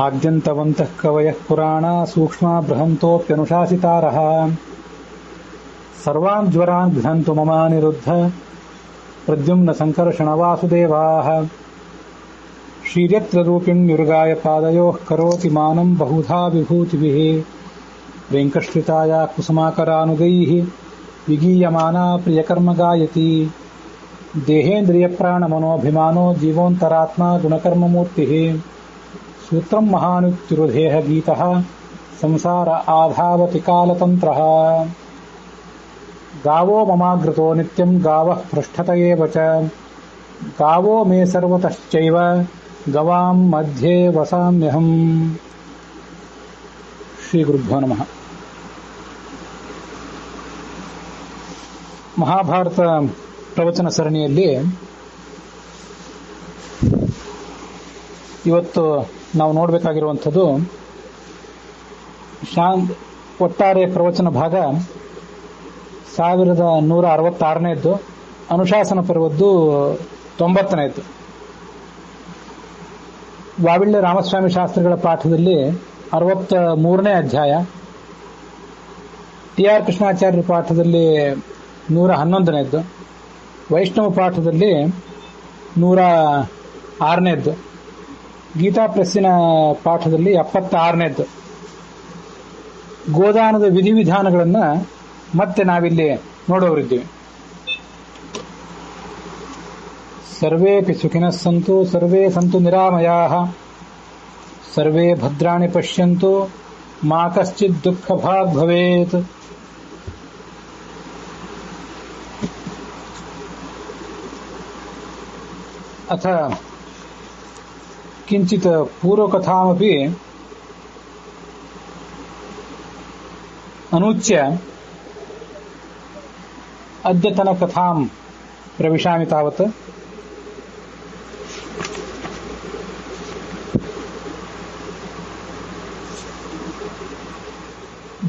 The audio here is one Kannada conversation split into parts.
ಆದ್ಯಂತವಂತಃ ಕವಯಃ ಪುರಾಣ ಸೂಕ್ಷ್ಮ ಬೃಹಂತೋಪ್ಯನುಶಾಸಿತಾರಃ ಸರ್ವಾನ್ ಜ್ವರಾನ್ ಘ್ನಂತು ಮಮ ನಿರುದ್ಧ ಪ್ರದ್ಯುಮ್ನ ಸಂಕರ್ಷಣ ವಾಸುದೇವಾಃ ಶ್ರೀಯತ್ರ ರೂಪಿಣ್ಯುರ್ಗಾಯ ಪಾದಯೋಃ ಕರೋತಿ ಮಾನಂ ಬಹುಧಾ ವಿಭೂತಿಭಿಃ ವೆಂಕಶ್ರಿತಾಯ ಕುಸುಮಾಕರಾನುಗೈಃ ವಿಗೀಯಮಾನಾ ಪ್ರಿಯಕರ್ಮ ಗಾಯತಿ ದೇಹೇಂದ್ರಿಯ ಪ್ರಾಣಮನೋಭಿಮಾನೋ ಜೀವೋಂತರಾತ್ಮ ಗುಣಕರ್ಮಮೂರ್ತಿಃ ಸೂತ್ರಂ ಮಹಾನುತ್ಯುರುದೇಹ ಗೀತಃ ಸಂಸಾರ ಆಧಾವತಿ ಕಾಲತಂತ್ರಃ ಗಾವೋ ಮಮಾಗ್ರತೋ ನಿತ್ಯಂ ಗಾವಃ ಪೃಷ್ಠತಯೇವ ಚ ಗಾವೋ ಮೇ ಸರ್ವತಶ್ಚೈವ ಗವಾಂ ಮಧ್ಯೆ ವಸಾಮ್ಯಹಂ. ಶ್ರೀ ಗುರುಭ್ಯೋ ನಮಃ. ಮಹಾಭಾರತ ಪ್ರವಚನ ಸರಣಿಯಲ್ಲಿ ಇವತ್ತು ನಾವು ನೋಡಬೇಕಾಗಿರುವಂಥದ್ದು ಒಟ್ಟಾರೆ ಪ್ರವಚನ ಭಾಗ 1166ನೇದ್ದು, ಅನುಶಾಸನ ಪರ್ವದ್ದು 90ನೇದ್ದು. ವಾವಿಳ್ಯ ರಾಮಸ್ವಾಮಿ ಶಾಸ್ತ್ರಿಗಳ ಪಾಠದಲ್ಲಿ 63ನೇ ಅಧ್ಯಾಯ, ಟಿ ಆರ್ ಕೃಷ್ಣಾಚಾರ್ಯರ ಪಾಠದಲ್ಲಿ 111ನೇದ್ದು, ವೈಷ್ಣವ ಪಾಠದಲ್ಲಿ 106ನೇದ್ದು, ಗೀತಾ ಪ್ರೆಸ್ಸಿನ ಪಾಠದಲ್ಲಿ 76ನೇದ್ದು. ಗೋದಾನದ ವಿಧಿವಿಧಾನಗಳನ್ನು ಮತ್ತೆ ನಾವಿಲ್ಲಿ ನೋಡೋರಿದ್ದೀವಿ. ಸರ್ವೇಪಿ ಸುಖಿನಃ ಸಂತು ಸರ್ವೇ ಸಂತು ನಿರಾಮಯಾಃ ಸರ್ವೇ ಭದ್ರಾಣಿ ಪಶ್ಯಂತು ಮಾ ಕಶ್ಚಿತ್ ದುಃಖ ಭಾಗ್ ಭವೇತ್. ಅಥ ಕಿಂಚಿತ್ ಪೂರ್ವಕಥಾಮಪಿ ಅನೂಚ್ಯ ಅದ್ಯತನ ಕಥಾಂ ಪ್ರವಿಶಾಮಿ ತಾವತ್.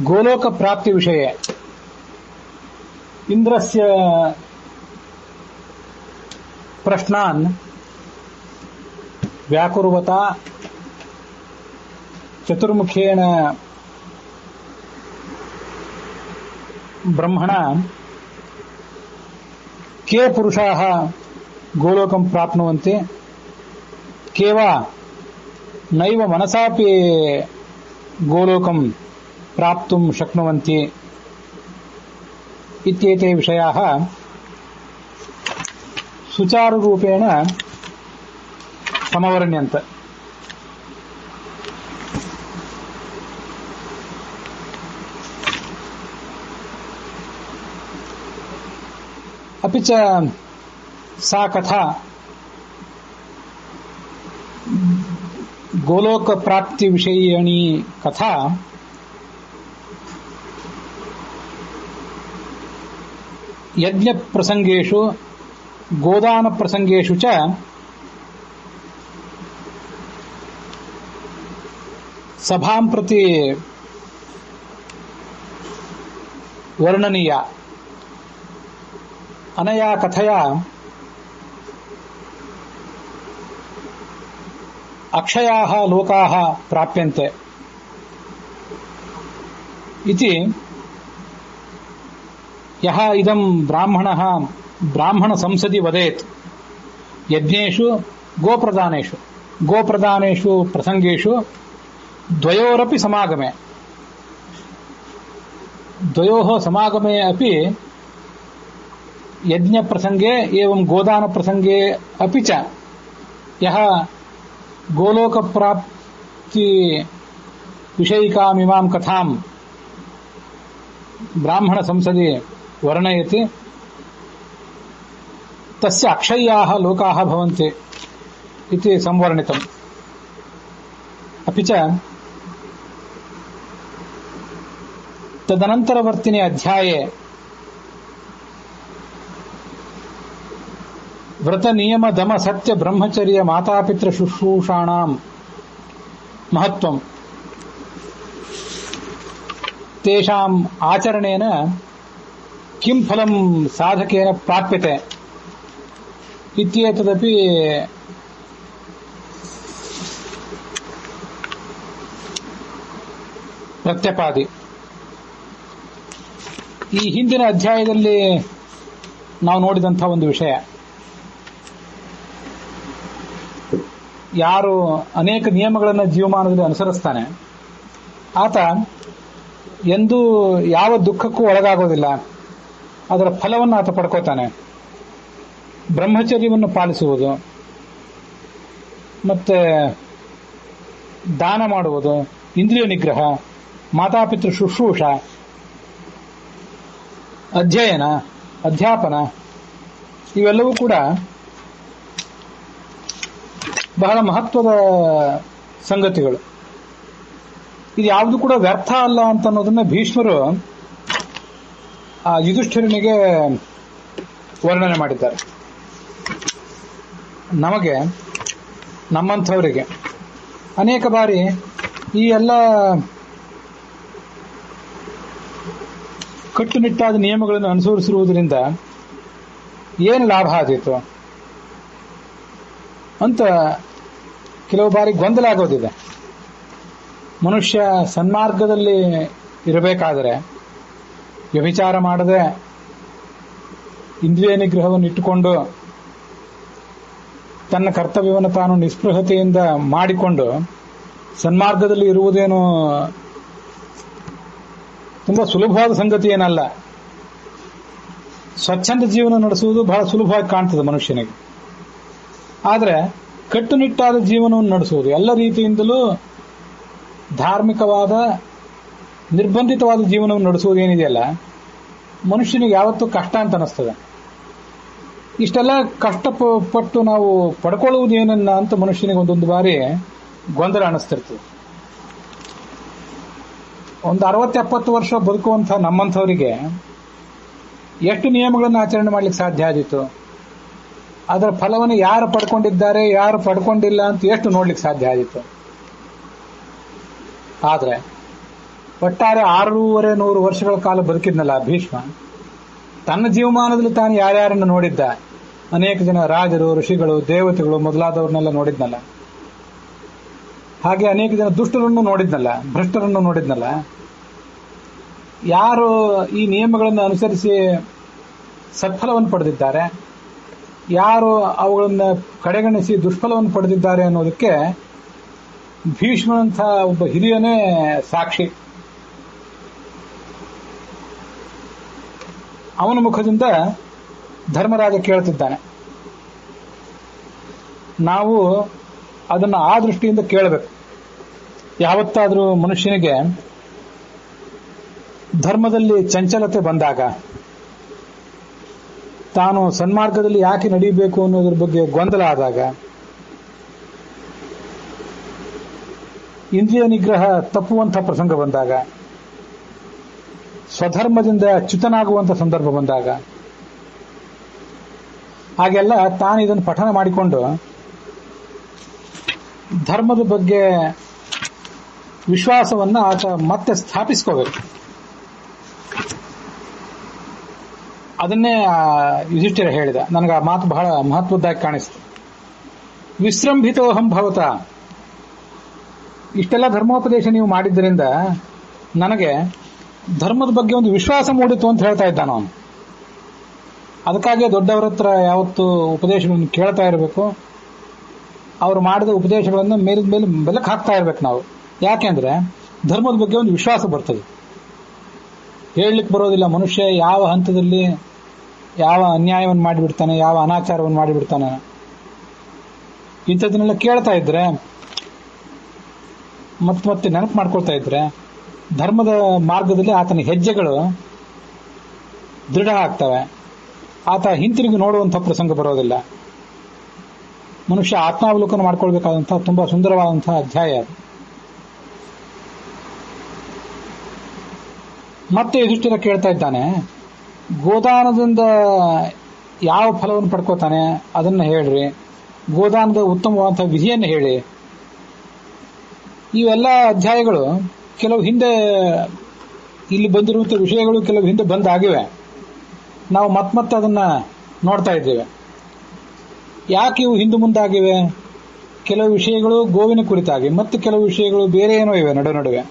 ಗೋಲೋಕ ಪ್ರಾಪ್ತಿ ವಿಷಯ ಇಂದ್ರಸ್ಯ ಪ್ರಶ್ನಾನ್ ವ್ಯಾಕುರ್ವತಾ ಚತುರ್ಮುಖೇನ ಬ್ರಹ್ಮಣ के पुरुषाः गोलोकं प्राप्नुवन्ति के वा नैव मनसापि गोलोकं प्राप्तुं शक्नुवन्ति इत्येते विषयाः सुचारुरूपेण समवर्ण्यन्त. अपि च सा कथा गोलोक प्राप्ति विषयिणी कथा यज्ञ प्रसंगेषु गोदान प्रसंगेषु च सभां प्रति वर्णनीया. अनया कथया अक्षयाः लोकाः प्राप्यन्ते इति यः इदं ब्राह्मणः ब्राह्मण संसदि वदेत् यज्ञेषु गोप्रदानेषु प्रसंगेषु द्वयोरपि समागमे द्वयोः समागमे अपि यज्ञ प्रसंगे एवं गोदान प्रसंगे अपि च यः गोलोक प्राप्ति विषयिकामिमां कथां ब्राह्मण संसदि वर्णयति तस्य अक्षय्याः लोकाः भवन्ति इति संवर्णितम्. अपि च तदनन्तरवर्तिने अध्याये व्रत नियम दम सत्य ब्रह्मचर्य मातापितृ शुश्रूषाणां महत्वं तेषाम् आचरणेन किं फलं साधकेन प्राप्यते इत्येतदपि ಪ್ರತ್ಯಪಾದಿ. ಈ ಹಿಂದಿನ ಅಧ್ಯಾಯದಲ್ಲಿ ನಾವು ನೋಡಿದಂತಹ ಒಂದು ವಿಷಯ, ಯಾರು ಅನೇಕ ನಿಯಮಗಳನ್ನು ಜೀವಮಾನದಲ್ಲಿ ಅನುಸರಿಸ್ತಾನೆ ಆತ ಎಂದೂ ಯಾವ ದುಃಖಕ್ಕೂ ಒಳಗಾಗೋದಿಲ್ಲ, ಅದರ ಫಲವನ್ನು ಆತ ಪಡ್ಕೋತಾನೆ. ಬ್ರಹ್ಮಚರ್ಯವನ್ನು ಪಾಲಿಸುವುದು, ಮತ್ತೆ ದಾನ ಮಾಡುವುದು, ಇಂದ್ರಿಯ ನಿಗ್ರಹ, ಮಾತಾಪಿತೃ ಶುಶ್ರೂಷ, ಅಧ್ಯಯನ, ಅಧ್ಯಾಪನ, ಇವೆಲ್ಲವೂ ಕೂಡ ಬಹಳ ಮಹತ್ವದ ಸಂಗತಿಗಳು. ಇದು ಯಾವುದು ಕೂಡ ವ್ಯರ್ಥ ಅಲ್ಲ ಅಂತ ಅನ್ನೋದನ್ನ ಭೀಷ್ಮರು ಆ ಯುಧಿಷ್ಠಿರನಿಗೆ ವರ್ಣನೆ ಮಾಡಿದ್ದಾರೆ. ನಮಗೆ, ನಮ್ಮಂಥವರಿಗೆ ಅನೇಕ ಬಾರಿ ಈ ಎಲ್ಲ ಕಟ್ಟುನಿಟ್ಟಾದ ನಿಯಮಗಳನ್ನು ಅನುಸರಿಸಿರುವುದರಿಂದ ಏನು ಲಾಭ ಆದೀತು ಅಂತ ಕೆಲವು ಬಾರಿ ಗೊಂದಲ ಆಗೋದಿದೆ. ಮನುಷ್ಯ ಸನ್ಮಾರ್ಗದಲ್ಲಿ ಇರಬೇಕಾದರೆ ವ್ಯಭಿಚಾರ ಮಾಡದೆ ಇಂದ್ರಿಯ ನಿಗ್ರಹವನ್ನು ಇಟ್ಟುಕೊಂಡು ತನ್ನ ಕರ್ತವ್ಯವನ್ನು ತಾನು ನಿಸ್ಪೃಹತೆಯಿಂದ ಮಾಡಿಕೊಂಡು ಸನ್ಮಾರ್ಗದಲ್ಲಿ ಇರುವುದೇನು ತುಂಬಾ ಸುಲಭವಾದ ಸಂಗತಿ ಏನಲ್ಲ. ಸ್ವಚ್ಛಂದ ಜೀವನ ನಡೆಸುವುದು ಬಹಳ ಸುಲಭವಾಗಿ ಕಾಣ್ತದೆ ಮನುಷ್ಯನಿಗೆ. ಆದರೆ ಕಟ್ಟುನಿಟ್ಟಾದ ಜೀವನವನ್ನು ನಡೆಸುವುದು, ಎಲ್ಲ ರೀತಿಯಿಂದಲೂ ಧಾರ್ಮಿಕವಾದ ನಿರ್ಬಂಧಿತವಾದ ಜೀವನವನ್ನು ನಡೆಸುವುದು ಏನಿದೆಯಲ್ಲ, ಮನುಷ್ಯನಿಗೆ ಯಾವತ್ತೂ ಕಷ್ಟ ಅಂತ ಅನಿಸ್ತದೆ. ಇಷ್ಟೆಲ್ಲ ಕಷ್ಟಪಟ್ಟು ನಾವು ಪಡ್ಕೊಳ್ಳುವುದೇನನ್ನ ಅಂತ ಮನುಷ್ಯನಿಗೆ ಒಂದೊಂದು ಬಾರಿ ಗೊಂದಲ ಅನಿಸ್ತಿರ್ತದೆ. ಒಂದು 60-70 ವರ್ಷ ಬದುಕುವಂಥ ನಮ್ಮಂಥವರಿಗೆ ಎಷ್ಟು ನಿಯಮಗಳನ್ನು ಆಚರಣೆ ಮಾಡ್ಲಿಕ್ಕೆ ಸಾಧ್ಯ ಆದೀತು, ಅದರ ಫಲವನ್ನು ಯಾರು ಪಡ್ಕೊಂಡಿದ್ದಾರೆ ಯಾರು ಪಡ್ಕೊಂಡಿಲ್ಲ ಅಂತ ಎಷ್ಟು ನೋಡ್ಲಿಕ್ಕೆ ಸಾಧ್ಯ ಆದೀತು. ಆದ್ರೆ ಒಟ್ಟಾರೆ 650 ವರ್ಷಗಳ ಕಾಲ ಬದುಕಿದ್ನಲ್ಲ ಭೀಷ್ಮ, ತನ್ನ ಜೀವಮಾನದಲ್ಲಿ ತಾನು ಯಾರ್ಯಾರನ್ನು ನೋಡಿದ್ದ, ಅನೇಕ ಜನ ರಾಜರು, ಋಷಿಗಳು, ದೇವತೆಗಳು ಮೊದಲಾದವ್ರನ್ನೆಲ್ಲ ನೋಡಿದ್ನಲ್ಲ, ಹಾಗೆ ಅನೇಕ ಜನ ದುಷ್ಟರನ್ನು ನೋಡಿದ್ನಲ್ಲ, ಭ್ರಷ್ಟರನ್ನು ನೋಡಿದ್ನಲ್ಲ. ಯಾರು ಈ ನಿಯಮಗಳನ್ನು ಅನುಸರಿಸಿ ಸತ್ಫಲವನ್ನು ಪಡೆದಿದ್ದಾರೆ, ಯಾರು ಅವುಗಳನ್ನು ಕಡೆಗಣಿಸಿ ದುಷ್ಫಲವನ್ನು ಪಡೆದಿದ್ದಾರೆ ಅನ್ನೋದಕ್ಕೆ ಭೀಷ್ಮನಂಥ ಒಬ್ಬ ಹಿರಿಯನೇ ಸಾಕ್ಷಿ. ಅವನ ಮುಖದಿಂದ ಧರ್ಮರಾಜ ಕೇಳ್ತಿದ್ದಾನೆ. ನಾವು ಅದನ್ನು ಆ ದೃಷ್ಟಿಯಿಂದ ಕೇಳಬೇಕು. ಯಾವತ್ತಾದರೂ ಮನುಷ್ಯನಿಗೆ ಧರ್ಮದಲ್ಲಿ ಚಂಚಲತೆ ಬಂದಾಗ, ತಾನು ಸನ್ಮಾರ್ಗದಲ್ಲಿ ಯಾಕೆ ನಡೀಬೇಕು ಅನ್ನೋದ್ರ ಬಗ್ಗೆ ಗೊಂದಲ ಆದಾಗ, ಇಂದ್ರಿಯ ನಿಗ್ರಹ ತಪ್ಪುವಂಥ ಪ್ರಸಂಗ ಬಂದಾಗ, ಸ್ವಧರ್ಮದಿಂದ ಚ್ಯುತನಾಗುವಂಥ ಸಂದರ್ಭ ಬಂದಾಗ, ಹಾಗೆಲ್ಲ ತಾನು ಇದನ್ನು ಪಠನ ಮಾಡಿಕೊಂಡು ಧರ್ಮದ ಬಗ್ಗೆ ವಿಶ್ವಾಸವನ್ನ ಆತ ಮತ್ತೆ ಸ್ಥಾಪಿಸ್ಕೋಬೇಕು. ಅದನ್ನೇ ಯುಧಿಷ್ಠಿರ ಹೇಳಿದ. ನನಗೆ ಆ ಮಾತು ಬಹಳ ಮಹತ್ವದ್ದಾಗಿ ಕಾಣಿಸ್ತು. ವಿಸೃಂಭಿತೋಹಂ ಭವತ, ಇಷ್ಟೆಲ್ಲ ಧರ್ಮೋಪದೇಶ ನೀವು ಮಾಡಿದ್ದರಿಂದ ನನಗೆ ಧರ್ಮದ ಬಗ್ಗೆ ಒಂದು ವಿಶ್ವಾಸ ಮೂಡಿತು ಅಂತ ಹೇಳ್ತಾ ಇದ್ದಾನ ಅವನು. ಅದಕ್ಕಾಗಿ ದೊಡ್ಡವರ ಹತ್ರ ಯಾವತ್ತು ಉಪದೇಶಗಳನ್ನು ಕೇಳ್ತಾ ಇರಬೇಕು. ಅವರು ಮಾಡಿದ ಉಪದೇಶಗಳನ್ನು ಮೇಲಿದ ಮೇಲೆ ಬೆಲಕ್ಕೆ ಹಾಕ್ತಾ ಇರ್ಬೇಕು ನಾವು. ಯಾಕೆಂದ್ರೆ ಧರ್ಮದ ಬಗ್ಗೆ ಒಂದು ವಿಶ್ವಾಸ ಬರ್ತದೆ. ಹೇಳಲಿಕ್ಕೆ ಬರೋದಿಲ್ಲ ಮನುಷ್ಯ ಯಾವ ಹಂತದಲ್ಲಿ ಯಾವ ಅನ್ಯಾಯವನ್ನು ಮಾಡಿಬಿಡ್ತಾನೆ, ಯಾವ ಅನಾಚಾರವನ್ನು ಮಾಡಿಬಿಡ್ತಾನೆ. ಇಂಥದನ್ನೆಲ್ಲ ಕೇಳ್ತಾ ಇದ್ರೆ ಮತ್ತೆ ನೆನಪು ಮಾಡ್ಕೊಳ್ತಾ ಇದ್ರೆ ಧರ್ಮದ ಮಾರ್ಗದಲ್ಲಿ ಆತನ ಹೆಜ್ಜೆಗಳು ದೃಢ ಆಗ್ತವೆ. ಆತ ಹಿಂತಿರುಗಿ ನೋಡುವಂಥ ಪ್ರಸಂಗ ಬರೋದಿಲ್ಲ. ಮನುಷ್ಯ ಆತ್ಮಾವಲೋಕನ ಮಾಡ್ಕೊಳ್ಬೇಕಾದಂತಹ ತುಂಬಾ ಸುಂದರವಾದಂತಹ ಅಧ್ಯಾಯ ಅದು. ಮತ್ತೆ ಯುಧಿಷ್ಠಿರ ಕೇಳ್ತಾ ಇದ್ದಾನೆ, ಗೋದಾನದಿಂದ ಯಾವ ಫಲವನ್ನು ಪಡ್ಕೋತಾನೆ ಅದನ್ನ ಹೇಳ್ರಿ, ಗೋದಾನದ ಉತ್ತಮವಾದಂತಹ ವಿಧಿಯನ್ನು ಹೇಳಿ. ಇವೆಲ್ಲ ಅಧ್ಯಾಯಗಳು ಕೆಲವು ಹಿಂದೆ ಇಲ್ಲಿ ಬಂದಿರುವಂತಹ ವಿಷಯಗಳು ಕೆಲವು ಹಿಂದೆ ಬಂದಾಗಿವೆ. ನಾವು ಮತ್ತೆ ಅದನ್ನ ನೋಡ್ತಾ ಇದ್ದೇವೆ. ಯಾಕೆ ಇವು ಹಿಂದೆ ಮುಂದಾಗಿವೆ? ಕೆಲವು ವಿಷಯಗಳು ಗೋವಿನ ಕುರಿತಾಗಿ, ಮತ್ತು ಕೆಲವು ವಿಷಯಗಳು ಬೇರೆ ಏನೋ ಇವೆ ನಡುವೆ.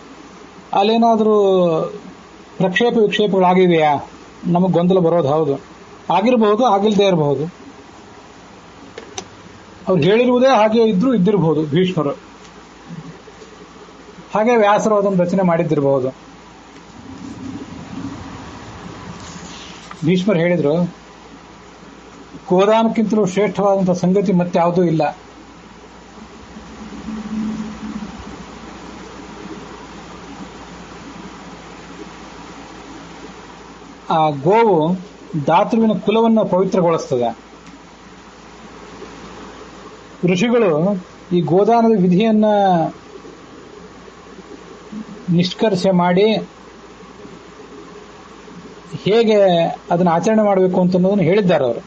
ಅಲ್ಲೇನಾದರೂ ಪ್ರಕ್ಷೇಪ ವಿಕ್ಷೇಪಗಳಾಗಿವೆಯಾ? ನಮಗೆ ಗೊಂದಲ ಬರೋದು ಹೌದು, ಆಗಿರಬಹುದು, ಆಗಿಲ್ಲದೆ ಇರಬಹುದು. ಅವ್ರು ಹೇಳಿರುವುದೇ ಹಾಗೆ ಇದ್ದಿರಬಹುದು ಭೀಷ್ಮರು. ಹಾಗೆ ವ್ಯಾಸರು ಅದನ್ನು ರಚನೆ ಮಾಡಿದ್ದಿರಬಹುದು. ಭೀಷ್ಮರು ಹೇಳಿದ್ರು, ಗೋದಾನಕ್ಕಿಂತಲೂ ಶ್ರೇಷ್ಠವಾದಂತಹ ಸಂಗತಿ ಮತ್ತೆ ಯಾವುದೂ ಇಲ್ಲ. ಆ ಗೋವು ದಾತೃವಿನ ಕುಲವನ್ನು ಪವಿತ್ರಗೊಳಿಸ್ತದೆ. ಋಷಿಗಳು ಈ ಗೋದಾನದ ವಿಧಿಯನ್ನ ನಿಷ್ಕರ್ಷೆ ಮಾಡಿ ಹೇಗೆ ಅದನ್ನು ಆಚರಣೆ ಮಾಡಬೇಕು ಅಂತನ್ನೋದನ್ನು ಹೇಳಿದ್ದಾರೆ ಅವರು.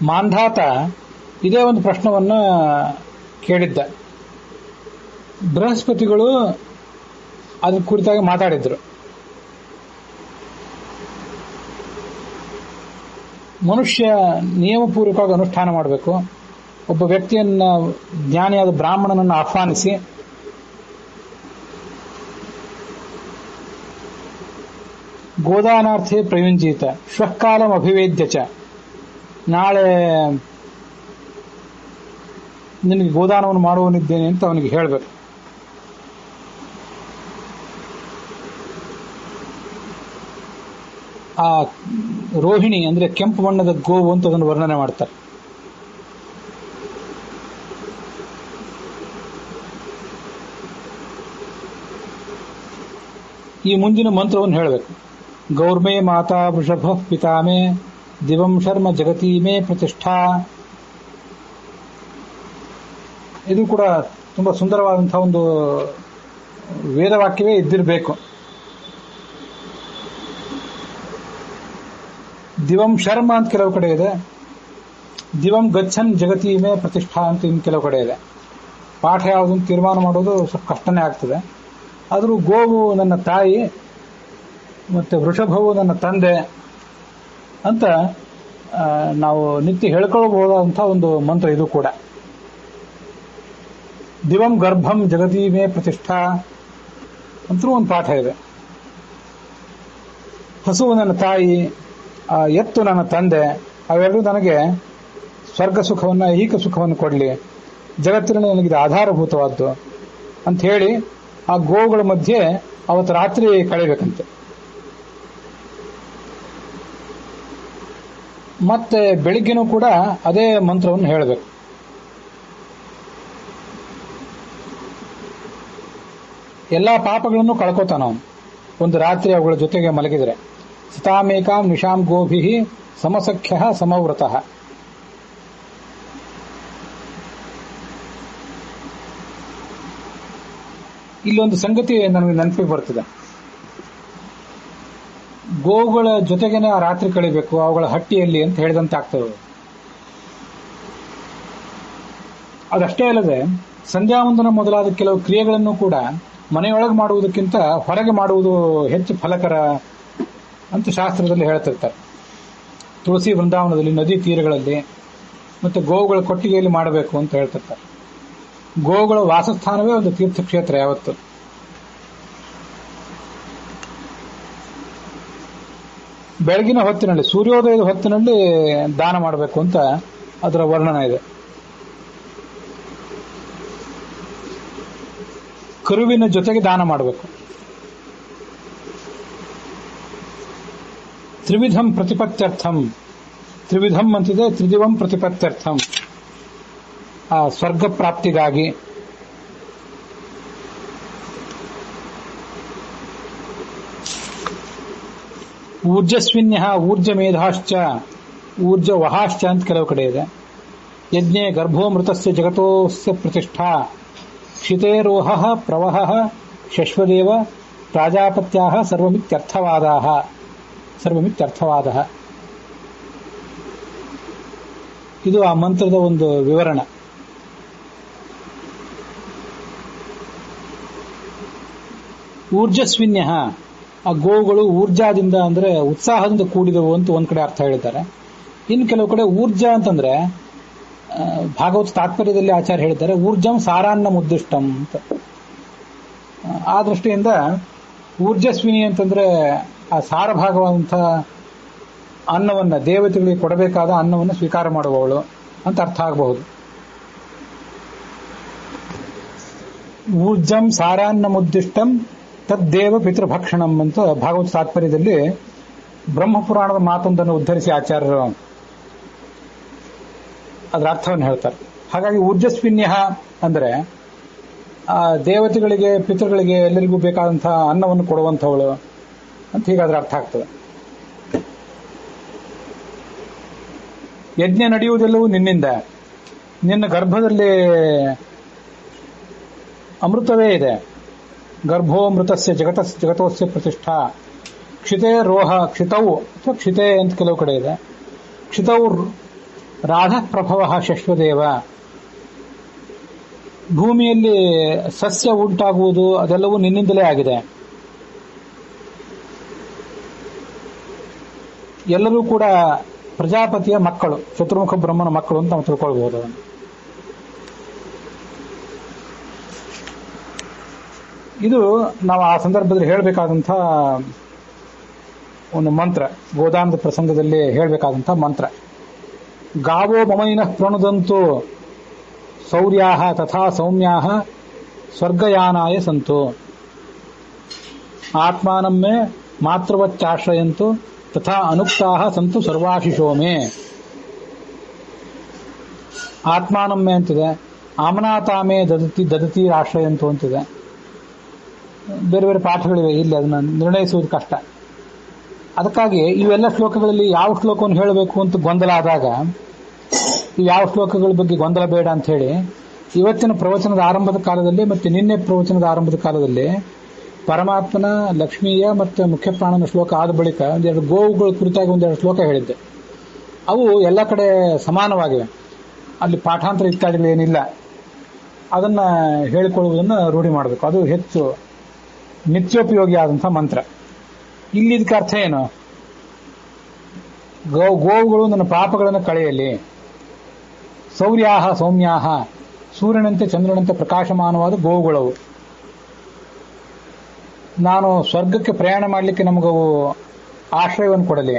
ಮಾಂಧಾತ ಇದೇ ಒಂದು ಪ್ರಶ್ನವನ್ನ ಕೇಳಿದ್ದ. ಬೃಹಸ್ಪತಿಗಳು ಅದ್ರ ಕುರಿತಾಗಿ ಮಾತಾಡಿದ್ರು. ಮನುಷ್ಯ ನಿಯಮಪೂರ್ವಕವಾಗಿ ಅನುಷ್ಠಾನ ಮಾಡಬೇಕು. ಒಬ್ಬ ವ್ಯಕ್ತಿಯನ್ನ, ಜ್ಞಾನಿಯಾದ ಬ್ರಾಹ್ಮಣನನ್ನು ಆಹ್ವಾನಿಸಿ ಗೋದಾನಾರ್ಥೇ ಪ್ರಯುಂಜೀತ ಶ್ವಃಕಾಲಂ ಅಭಿವೇದ್ಯ ಚ, ನಾಳೆ ನಿನಗೆ ಗೋದಾನವನ್ನು ಮಾಡುವನಿದ್ದೇನೆ ಅಂತ ಅವನಿಗೆ ಹೇಳಬೇಕು. ಆ ರೋಹಿಣಿ ಅಂದ್ರೆ ಕೆಂಪು ಬಣ್ಣದ ಗೋವು ಅಂತ ಅದನ್ನು ವರ್ಣನೆ ಮಾಡ್ತಾರೆ. ಈ ಮುಂದಿನ ಮಂತ್ರವನ್ನು ಹೇಳಬೇಕು. ಗೌರ್ಮೇ ಮಾತಾ ವೃಷಭ ಪಿತಾಮೇ ದಿವಂ ಶರ್ಮ ಜಗತೀಮೇ ಪ್ರತಿಷ್ಠಾ. ಇದು ಕೂಡ ತುಂಬಾ ಸುಂದರವಾದಂತಹ ಒಂದು ವೇದವಾಕ್ಯವೇ ಇದ್ದಿರಬೇಕು. ದಿವಂ ಶರ್ಮ ಅಂತ ಕೆಲವು ಕಡೆ ಇದೆ, ದಿವಂ ಗಚ್ಚನ್ ಜಗತೀಮೇ ಪ್ರತಿಷ್ಠಾ ಅಂತ ಇನ್ನು ಕೆಲವು ಕಡೆ ಇದೆ. ಪಾಠ ಯಾವುದನ್ನು ತೀರ್ಮಾನ ಮಾಡೋದು ಸ್ವಲ್ಪ ಕಷ್ಟನೇ ಆಗ್ತದೆ. ಆದರೂ ಗೋವು ನನ್ನ ತಾಯಿ ಮತ್ತೆ ವೃಷಭವು ನನ್ನ ತಂದೆ ಅಂತ ನಾವು ನಿತ್ಯ ಹೇಳ್ಕೊಳ್ಬಹುದಾದಂತಹ ಒಂದು ಮಂತ್ರ ಇದು ಕೂಡ. ದಿವಂ ಗರ್ಭಂ ಜಗತೀಮೇ ಪ್ರತಿಷ್ಠಾ ಅಂತೂ ಒಂದು ಪಾಠ ಇದೆ. ಹಸುವು ನನ್ನ ತಾಯಿ, ಎತ್ತು ನನ್ನ ತಂದೆ, ಅವೆರಡೂ ನನಗೆ ಸ್ವರ್ಗ ಸುಖವನ್ನು, ಐಹಿಕ ಸುಖವನ್ನು ಕೊಡಲಿ, ಜಗತ್ತಿನಲ್ಲಿ ನನಗಿದೆ ಆಧಾರಭೂತವಾದ್ದು ಅಂತ ಹೇಳಿ ಆ ಗೋವುಗಳ ಮಧ್ಯೆ ಅವತ್ತು ರಾತ್ರಿ ಕಳೆಯಬೇಕಂತೆ. ಮತ್ತೆ ಬೆಳಿಗ್ಗೆನೂ ಕೂಡ ಅದೇ ಮಂತ್ರವನ್ನು ಹೇಳಬೇಕು. ಎಲ್ಲಾ ಪಾಪಗಳನ್ನು ಕಳ್ಕೋತಾನ ಅವನು ಒಂದು ರಾತ್ರಿ ಅವುಗಳ ಜೊತೆಗೆ ಮಲಗಿದರೆ. ಸತಾಮೇಕಾಂ ನಿಶಾಂ ಗೋಭಿ ಸಮಸಖ್ಯ ಸಮವ್ರತಃ. ಇಲ್ಲೊಂದು ಸಂಗತಿ ನನಗೆ ನೆನಪಿಗೆ ಬರ್ತದೆ. ಗೋವುಗಳ ಜೊತೆಗೇನೆ ಆ ರಾತ್ರಿ ಕಳಿಬೇಕು ಅವುಗಳ ಹಟ್ಟಿಯಲ್ಲಿ ಅಂತ ಹೇಳಿದಂತೆ ಆಗ್ತದೆ. ಅದಷ್ಟೇ ಅಲ್ಲದೆ ಸಂಧ್ಯಾವಂದನ ಮೊದಲಾದ ಕೆಲವು ಕ್ರಿಯೆಗಳನ್ನು ಕೂಡ ಮನೆಯೊಳಗೆ ಮಾಡುವುದಕ್ಕಿಂತ ಹೊರಗೆ ಮಾಡುವುದು ಹೆಚ್ಚು ಫಲಕರ ಅಂತ ಶಾಸ್ತ್ರದಲ್ಲಿ ಹೇಳ್ತಿರ್ತಾರೆ. ತುಳಸಿ ವೃಂದಾವನದಲ್ಲಿ, ನದಿ ತೀರಗಳಲ್ಲಿ ಮತ್ತೆ ಗೋವುಗಳ ಕೊಟ್ಟಿಗೆಯಲ್ಲಿ ಮಾಡಬೇಕು ಅಂತ ಹೇಳ್ತಿರ್ತಾರೆ. ಗೋವುಗಳ ವಾಸಸ್ಥಾನವೇ ಒಂದು ತೀರ್ಥಕ್ಷೇತ್ರ ಯಾವತ್ತು. ಬೆಳಗಿನ ಹೊತ್ತಿನಲ್ಲಿ, ಸೂರ್ಯೋದಯದ ಹೊತ್ತಿನಲ್ಲಿ ದಾನ ಮಾಡಬೇಕು ಅಂತ ಅದರ ವರ್ಣನ ಇದೆ. ಕರುವಿನ ಜೊತೆಗೆ ದಾನ ಮಾಡಬೇಕು. ತ್ರಿವಿಧಂ ಪ್ರತಿಪತ್ತ್ಯರ್ಥಂ, ತ್ರಿವಿಧಂ ಅಂತಿದೆ, ತ್ರಿದಿವಂ ಪ್ರತಿಪತ್ತ್ಯರ್ಥಂ, ಆ ಸ್ವರ್ಗ ಪ್ರಾಪ್ತಿಗಾಗಿ. ಊರ್ಜಸ್ವಿನ್ಯ ಊರ್ಜ ಮೇಧಾಶ್ಚ ಊರ್ಜ ವಹಾಶ್ಚ ಅಂತ ಕೆಲವು ಕಡೆ ಇದೆ. ಯಜ್ಞೆ ಗರ್ಭೋಮೃತಸ್ಯ ಜಗತೋಸ್ಯ ಪ್ರತಿಷ್ಠಾ ಕ್ಷಿತೇರೋಹ ಪ್ರವಹ ಶಶ್ವದೇವ ಪ್ರಾಜಾಪತ್ಯಾಹ ಸರ್ವಮಿತ್ಯರ್ಥವಾದಾಹ. ಇದು ಆ ಮಂತ್ರದ ಒಂದು ವಿವರಣ. ಊರ್ಜಸ್ವಿನ್ಯ, ಆ ಗೋವುಗಳು ಊರ್ಜಾದಿಂದ ಅಂದ್ರೆ ಉತ್ಸಾಹದಿಂದ ಕೂಡಿದವು ಅಂತ ಒಂದ್ ಕಡೆ ಅರ್ಥ ಹೇಳಿದ್ದಾರೆ. ಇನ್ನು ಕೆಲವು ಕಡೆ ಊರ್ಜಾ ಅಂತಂದ್ರೆ ಭಾಗವತ ತಾತ್ಪರ್ಯದಲ್ಲಿ ಆಚಾರ್ಯ ಹೇಳಿದ್ದಾರೆ ಊರ್ಜಂ ಸಾರಾನ್ನ ಮುದ್ದಿಷ್ಟಂ ಅಂತ. ಆ ದೃಷ್ಟಿಯಿಂದ ಊರ್ಜಸ್ವಿನಿ ಅಂತಂದ್ರೆ ಆ ಸಾರಭಾಗವಾದಂಥ ಅನ್ನವನ್ನು, ದೇವತೆಗಳಿಗೆ ಕೊಡಬೇಕಾದ ಅನ್ನವನ್ನು ಸ್ವೀಕಾರ ಮಾಡುವವಳು ಅಂತ ಅರ್ಥ ಆಗಬಹುದು. ಊರ್ಜಂ ಸಾರಾನ್ನ ಮುದ್ದಿಷ್ಟಂ ತದ್ದೇವ ಪಿತೃಭಕ್ಷಣಂ ಅಂತ ಭಾಗವತ ತಾತ್ಪರ್ಯದಲ್ಲಿ ಬ್ರಹ್ಮಪುರಾಣದ ಮಾತೊಂದನ್ನು ಉದ್ಧರಿಸಿ ಆಚಾರ್ಯರು ಅದರ ಅರ್ಥವನ್ನು ಹೇಳ್ತಾರೆ. ಹಾಗಾಗಿ ಊರ್ಜಸ್ವಿನ್ಯ ಅಂದರೆ ಆ ದೇವತೆಗಳಿಗೆ, ಪಿತೃಗಳಿಗೆ ಎಲ್ಲರಿಗೂ ಬೇಕಾದಂತಹ ಅನ್ನವನ್ನು ಕೊಡುವಂಥವಳು ಅಂತ ಹೀಗಾದ್ರೆ ಅರ್ಥ ಆಗ್ತದೆ. ಯಜ್ಞ ನಡೆಯುವುದೆಲ್ಲವೂ ನಿನ್ನಿಂದ, ನಿನ್ನ ಗರ್ಭದಲ್ಲಿ ಅಮೃತವೇ ಇದೆ. ಗರ್ಭೋಮೃತಸ್ಯ ಜಗತೋಸ್ಯ ಪ್ರತಿಷ್ಠಾ ಕ್ಷಿತೆ ರೋಹ ಕ್ಷಿತವು ಅಥವಾ ಕ್ಷಿತೆ ಅಂತ ಕೆಲವು ಕಡೆ ಇದೆ. ಕ್ಷಿತವು ರಾಧ ಪ್ರಭವ ಶಶ್ವದೇವ. ಭೂಮಿಯಲ್ಲಿ ಸಸ್ಯ ಉಂಟಾಗುವುದು ಅದೆಲ್ಲವೂ ನಿನ್ನಿಂದಲೇ ಆಗಿದೆ. ಎಲ್ಲರೂ ಕೂಡ ಪ್ರಜಾಪತಿಯ ಮಕ್ಕಳು, ಚತುರ್ಮುಖ ಬ್ರಹ್ಮನ ಮಕ್ಕಳು ಅಂತ ನಾವು ತಿಳ್ಕೊಳ್ಬಹುದು ಅದನ್ನು. ಇದು ನಾವು ಆ ಸಂದರ್ಭದಲ್ಲಿ ಹೇಳಬೇಕಾದಂಥ ಒಂದು ಮಂತ್ರ, ಗೋದಾನದ ಪ್ರಸಂಗದಲ್ಲಿ ಹೇಳಬೇಕಾದಂಥ ಮಂತ್ರ. ಗಾವೋ ಮಮೈನಃ ಪ್ರಣುದಂತು ಸೌರ್ಯಾಹ ತಥಾ ಸೌಮ್ಯಾಹ ಸ್ವರ್ಗಯಾನಾಯ ಸಂತು ಆತ್ಮಾನಮ್ಮೆ ಮಾತೃವಚ್ಚಾಶ್ರಯಂತು ತಥಾ ಅನುಕ್ತಾಹ ಸಂತು ಸರ್ವಾಶಿಶೋಮೆ. ಆತ್ಮಾನಮ್ಮೆ ಅಂತಿದೆ, ಆಮನಾತಾಮೆ ದದತಿ ಆಶ್ರಯಂತು ಅಂತಿದೆ. ಬೇರೆ ಬೇರೆ ಪಾಠಗಳಿವೆ, ಇಲ್ಲಿ ಅದನ್ನು ನಿರ್ಣಯಿಸುವುದು ಕಷ್ಟ. ಅದಕ್ಕಾಗಿ ಇವೆಲ್ಲ ಶ್ಲೋಕಗಳಲ್ಲಿ ಯಾವ ಶ್ಲೋಕವನ್ನು ಹೇಳಬೇಕು ಅಂತ ಗೊಂದಲ ಆದಾಗ, ಯಾವ ಶ್ಲೋಕಗಳ ಬಗ್ಗೆ ಗೊಂದಲ ಬೇಡ ಅಂತ ಹೇಳಿ ಇವತ್ತಿನ ಪ್ರವಚನದ ಆರಂಭದ ಕಾಲದಲ್ಲಿ ಮತ್ತೆ ನಿನ್ನೆ ಪ್ರವಚನದ ಆರಂಭದ ಕಾಲದಲ್ಲಿ ಪರಮಾತ್ಮನ, ಲಕ್ಷ್ಮೀಯ ಮತ್ತು ಮುಖ್ಯಪ್ರಾಣನ ಶ್ಲೋಕ ಆದ ಬಳಿಕ ಒಂದೆರಡು ಗೋವುಗಳ ಕುರಿತಾಗಿ ಒಂದೆರಡು ಶ್ಲೋಕ ಹೇಳಿದ್ದೆ. ಅವು ಎಲ್ಲ ಕಡೆ ಸಮಾನವಾಗಿವೆ, ಅಲ್ಲಿ ಪಾಠಾಂತರ ಇತ್ಯಾದಿಗಳೇನಿಲ್ಲ. ಅದನ್ನು ಹೇಳಿಕೊಳ್ಳುವುದನ್ನು ರೂಢಿ ಮಾಡಬೇಕು. ಅದು ಹೆಚ್ಚು ನಿತ್ಯೋಪಯೋಗಿ ಆದಂಥ ಮಂತ್ರ. ಇಲ್ಲಿ ಇದಕ್ಕೆ ಅರ್ಥ ಏನು? ಗೋವುಗಳು ನನ್ನ ಪಾಪಗಳನ್ನು ಕಳೆಯಲಿ. ಸೌರ್ಯಾಹ ಸೌಮ್ಯಾಹ, ಸೂರ್ಯನಂತೆ ಚಂದ್ರನಂತೆ ಪ್ರಕಾಶಮಾನವಾದ ಗೋವುಗಳವು. ನಾನು ಸ್ವರ್ಗಕ್ಕೆ ಪ್ರಯಾಣ ಮಾಡಲಿಕ್ಕೆ ನಮಗವು ಆಶ್ರಯವನ್ನು ಕೊಡಲಿ.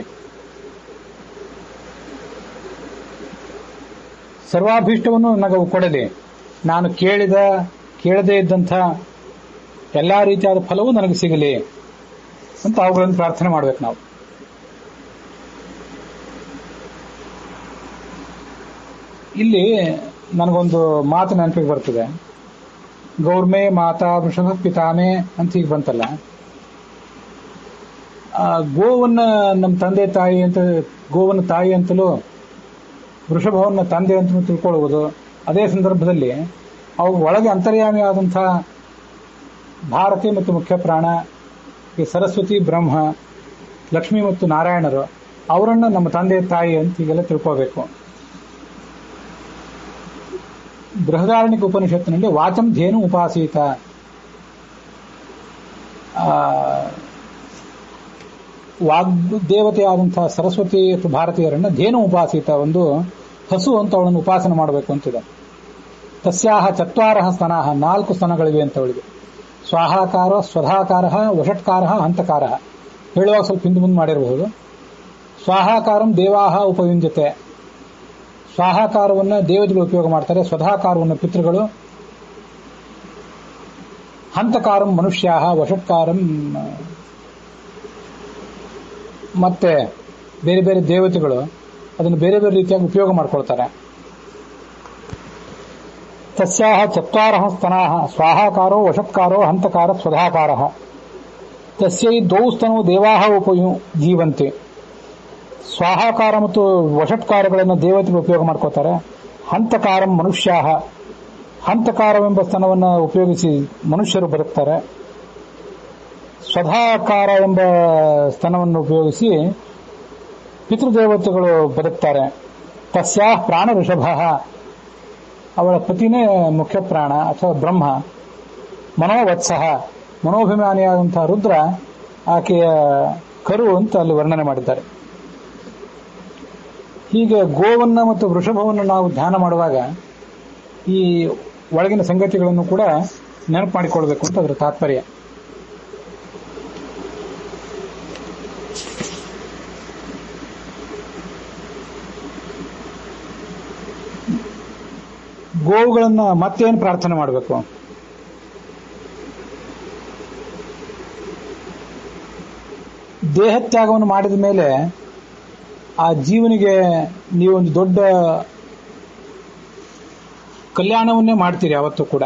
ಸರ್ವಾಭೀಷ್ಟವನ್ನು ನನಗವು ಕೊಡಲಿ. ನಾನು ಕೇಳದೇ ಇದ್ದಂಥ ಎಲ್ಲ ರೀತಿಯಾದ ಫಲವೂ ನನಗೆ ಸಿಗಲಿ ಅಂತ ಅವುಗಳನ್ನು ಪ್ರಾರ್ಥನೆ ಮಾಡಬೇಕು ನಾವು. ಇಲ್ಲಿ ನನಗೊಂದು ಮಾತು ನೆನಪಿಗೆ ಬರ್ತದೆ. ಗೌರ್ಮೆ ಮಾತಾ ವೃಷಭ ಪಿತಾಮೆ ಅಂತ ಹೀಗೆ ಬಂತಲ್ಲ, ಗೋವನ್ನ ನಮ್ಮ ತಂದೆ ತಾಯಿ ಅಂತ, ಗೋವನ್ನ ತಾಯಿ ಅಂತಲೂ ವೃಷಭವನ್ನ ತಂದೆ ಅಂತಲೂ ತಿಳ್ಕೊಳ್ಳುವುದು. ಅದೇ ಸಂದರ್ಭದಲ್ಲಿ ಅವು ಒಳಗೆ ಅಂತರ್ಯಾಮಿ ಆದಂಥ ಭಾರತಿ ಮತ್ತು ಮುಖ್ಯ ಪ್ರಾಣ, ಈ ಸರಸ್ವತಿ ಬ್ರಹ್ಮ, ಲಕ್ಷ್ಮಿ ಮತ್ತು ನಾರಾಯಣರು, ಅವರನ್ನು ನಮ್ಮ ತಂದೆ ತಾಯಿ ಅಂತ ಹೀಗೆಲ್ಲ ತಿಳ್ಕೋಬೇಕು. ಬೃಹದಾರಣ್ಯಕ ಉಪನಿಷತ್ತಿನಲ್ಲಿ ವಾಚಂ ಧೇನು ಉಪಾಸೀತ, ವಾಗ್ದೇವತೆಯಾದಂತಹ ಸರಸ್ವತಿ ಭಾರತೀಯರನ್ನ ಧೇನು ಉಪಾಸೀತ, ಒಂದು ಹಸು ಅಂತ ಅವಳನ್ನು ಉಪಾಸನೆ ಮಾಡಬೇಕು ಅಂತಿದೆ. ತಸ್ಯಾಹ ಚತ್ವಾರಃ ಸ್ತನಾಹ, 4 ಸ್ತನಗಳಿವೆ ಅಂತ ಅವಳಿಗೆ. ಸ್ವಾಹಾಕಾರ, ಸ್ವಧಾಕಾರ, ವಷಟ್ಕಾರ, ಹಂತಕಾರ. ಹೇಳುವಾಗ ಸ್ವಲ್ಪ ಹಿಂದೆ ಮುಂದೆ ಮಾಡಿರಬಹುದು. ಸ್ವಾಹಾಕಾರಂ ದೇವಾಹ ಉಪಯುಂಜತೆ, ಸ್ವಾಹಾಕಾರವನ್ನು ದೇವತೆಗಳು ಉಪಯೋಗ ಮಾಡ್ತಾರೆ, ಸ್ವಧಾಕಾರವನ್ನು ಪಿತೃಗಳು, ಹಂತಕಾರಂ ಮನುಷ್ಯಾಹ, ವಷಟ್ಕಾರಂ ಮತ್ತೆ ಬೇರೆ ಬೇರೆ ದೇವತೆಗಳು ಅದನ್ನು ಬೇರೆ ಬೇರೆ ರೀತಿಯಾಗಿ ಉಪಯೋಗ ಮಾಡ್ಕೊಳ್ತಾರೆ. ತಸ್ಯಾಹ ಚತ್ವಾರಃ ಸ್ತನಾಃ ಸ್ವಾಹಾಕಾರೋ ವಷಟ್ಕಾರೋ ಹಂತಕಾರ ಸ್ವಧಾಕಾರಃ ತಸ್ಯೈ ದ್ವೌ ಸ್ತನೋ ದೇವಾಹ ಜೀವಂತೆ. ಸ್ವಾಹಾಕಾರ ಮತ್ತು ವಷಟ್ಕಾರಗಳನ್ನು ದೇವತೆಗಳು ಉಪಯೋಗ ಮಾಡ್ಕೋತಾರೆ. ಹಂತಕಾರಂ ಮನುಷ್ಯಾಹ, ಹಂತಕಾರವೆಂಬ ಸ್ತನವನ್ನು ಉಪಯೋಗಿಸಿ ಮನುಷ್ಯರು ಬದುಕ್ತಾರೆ. ಸ್ವಧಾಕಾರ ಎಂಬ ಸ್ತನವನ್ನು ಉಪಯೋಗಿಸಿ ಪಿತೃದೇವತೆಗಳು ಬದುಕ್ತಾರೆ. ತಸ್ಯಾಹ ಪ್ರಾಣ ಋಷಭ, ಅವಳ ಪತಿನೇ ಮುಖ್ಯ ಪ್ರಾಣ ಅಥವಾ ಬ್ರಹ್ಮ. ಮನೋವತ್ಸಹ, ಮನೋಭಿಮಾನಿಯಾದಂತಹ ರುದ್ರ ಆಕೆಯ ಕರು ಅಂತ ಅಲ್ಲಿ ವರ್ಣನೆ ಮಾಡಿದ್ದಾರೆ. ಹೀಗೆ ಗೋವನ್ನ ಮತ್ತು ವೃಷಭವನ್ನು ನಾವು ಧ್ಯಾನ ಮಾಡುವಾಗ ಈ ಒಳಗಿನ ಸಂಗತಿಗಳನ್ನು ಕೂಡ ನೆನಪು ಮಾಡಿಕೊಳ್ಬೇಕು ಅಂತ ಅದರ ತಾತ್ಪರ್ಯ. ಗೋವುಗಳನ್ನ ಮತ್ತೇನು ಪ್ರಾರ್ಥನೆ ಮಾಡಬೇಕು? ದೇಹತ್ಯಾಗವನ್ನು ಮಾಡಿದ ಮೇಲೆ ಆ ಜೀವನಿಗೆ ನೀವೊಂದು ದೊಡ್ಡ ಕಲ್ಯಾಣವನ್ನೇ ಮಾಡ್ತೀರಿ. ಯಾವತ್ತೂ ಕೂಡ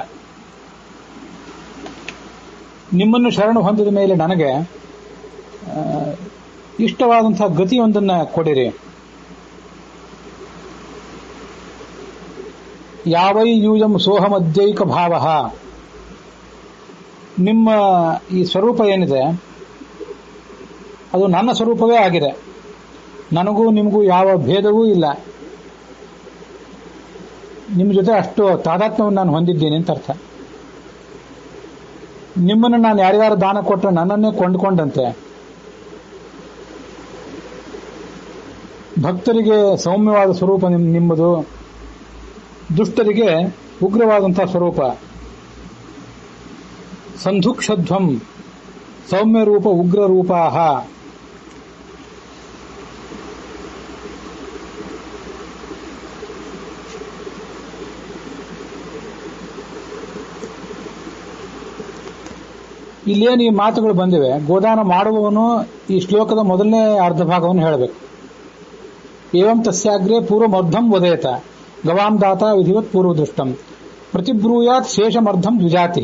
ನಿಮ್ಮನ್ನು ಶರಣು ಹೊಂದಿದ ಮೇಲೆ ನನಗೆ ಇಷ್ಟವಾದಂತಹ ಗತಿಯೊಂದನ್ನ ಕೊಡಿರಿ. ಯಾವೈ ಯೂಯಂ ಸೋಹಮದ್ಯೈಕ ಭಾವ, ನಿಮ್ಮ ಈ ಸ್ವರೂಪ ಏನಿದೆ ಅದು ನನ್ನ ಸ್ವರೂಪವೇ ಆಗಿದೆ. ನನಗೂ ನಿಮಗೂ ಯಾವ ಭೇದವೂ ಇಲ್ಲ. ನಿಮ್ಮ ಜೊತೆ ಅಷ್ಟು ತಾದಾತ್ಮ್ಯವನ್ನು ನಾನು ಹೊಂದಿದ್ದೀನಿ ಅಂತ ಅರ್ಥ. ನಿಮ್ಮನ್ನು ನಾನು ಯಾರ್ಯಾರು ದಾನ ಕೊಟ್ಟರೆ ನನ್ನನ್ನೇ ಕೊಂಡುಕೊಂಡಂತೆ. ಭಕ್ತರಿಗೆ ಸೌಮ್ಯವಾದ ಸ್ವರೂಪ ನಿಮ್ಮದು, ದುಷ್ಟರಿಗೆ ಉಗ್ರವಾದಂತಹ ಸ್ವರೂಪ. ಸಂಧುಕ್ಷಧ್ವಂ ಸೌಮ್ಯ ರೂಪ ಉಗ್ರ ರೂಪಾಹ. ಇಲ್ಲೇನು ಈ ಮಾತುಗಳು ಬಂದಿವೆ. ಗೋದಾನ ಮಾಡುವವನು ಈ ಶ್ಲೋಕದ ಮೊದಲನೇ ಅರ್ಧ ಭಾಗವನ್ನು ಹೇಳಬೇಕು. ಏವಂ ತಸ್ಯಾಗ್ರೇ ಪೂರ್ವಮರ್ಧಂ ವದೇತ ಗವಾಂ ದಾತ ವಿಧಿವತ್ ಪೂರ್ವದೃಷ್ಟಂ ಪ್ರತಿಬ್ರೂಯಾತ್ ಶೇಷಮರ್ಧಂ ದ್ವಿಜಾತಿ.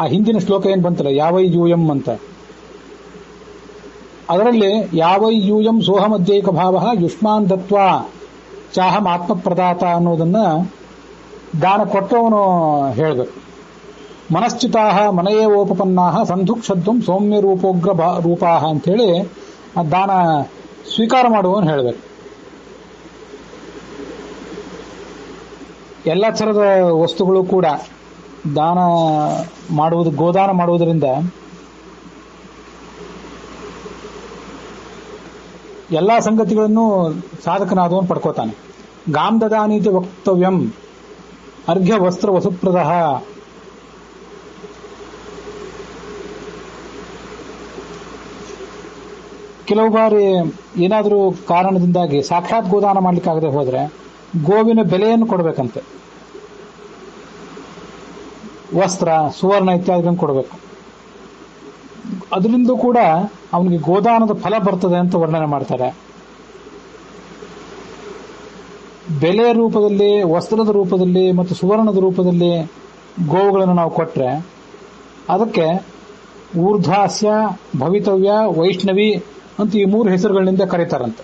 ಆ ಹಿಂದಿನ ಶ್ಲೋಕ ಏನು ಬಂತಲ್ಲ, ಯಾವೈ ಯೂಯಂ ಅಂತ, ಅದರಲ್ಲಿ ಯಾವೈ ಯೂಯಂ ಸೋಹಮದ್ಯೈಕ ಭಾವ ಯುಷ್ಮಾನ್ ದತ್ವಾ ಚಾಹಂ ಆತ್ಮಪ್ರದಾತ ಅನ್ನೋದನ್ನ ದಾನ ಕೊಟ್ಟವನು ಹೇಳಬೇಕು. ಮನಶ್ಚಿತಾಹ ಮನಯೇವೋಪಪನ್ನಾಹ ಸಂಧುಕ್ಷಧ್ವಂ ಸೌಮ್ಯ ರೂಪೋಗ್ರ ರೂಪಾಹ ಅಂಥೇಳಿ ಆ ದಾನ ಸ್ವೀಕಾರ ಮಾಡುವವನು ಹೇಳಬೇಕು. ಎಲ್ಲ ಥರದ ವಸ್ತುಗಳು ಕೂಡ ದಾನ ಮಾಡುವುದು, ಗೋದಾನ ಮಾಡುವುದರಿಂದ ಎಲ್ಲಾ ಸಂಗತಿಗಳನ್ನು ಸಾಧಕನಾದವನು ಪಡ್ಕೋತಾನೆ. ಗಾಂ ದದಾನೀತಿ ವಕ್ತವ್ಯಂ ಅರ್ಘ್ಯ ವಸ್ತ್ರ ವಸುಪ್ರದಃ. ಕೆಲವು ಬಾರಿ ಏನಾದರೂ ಕಾರಣದಿಂದಾಗಿ ಸಾಕ್ಷಾತ್ ಗೋದಾನ ಮಾಡಲಿಕ್ಕಾಗದೆ ಹೋದ್ರೆ ಗೋವಿನ ಬೆಲೆಯನ್ನು ಕೊಡಬೇಕಂತೆ. ವಸ್ತ್ರ, ಸುವರ್ಣ ಇತ್ಯಾದಿಗಳನ್ನು ಕೊಡಬೇಕು. ಅದರಿಂದ ಕೂಡ ಅವನಿಗೆ ಗೋದಾನದ ಫಲ ಬರ್ತದೆ ಅಂತ ವರ್ಣನೆ ಮಾಡ್ತಾರೆ. ಬೆಲೆ ರೂಪದಲ್ಲಿ, ವಸ್ತ್ರದ ರೂಪದಲ್ಲಿ ಮತ್ತು ಸುವರ್ಣದ ರೂಪದಲ್ಲಿ ಗೋವುಗಳನ್ನು ನಾವು ಕೊಟ್ರೆ ಅದಕ್ಕೆ ಊರ್ಧ್ವಾಸ್ಯ, ಭವಿತವ್ಯ, ವೈಷ್ಣವಿ ಅಂತ ಈ 3 ಹೆಸರುಗಳಿಂದ ಕರೀತಾರಂತೆ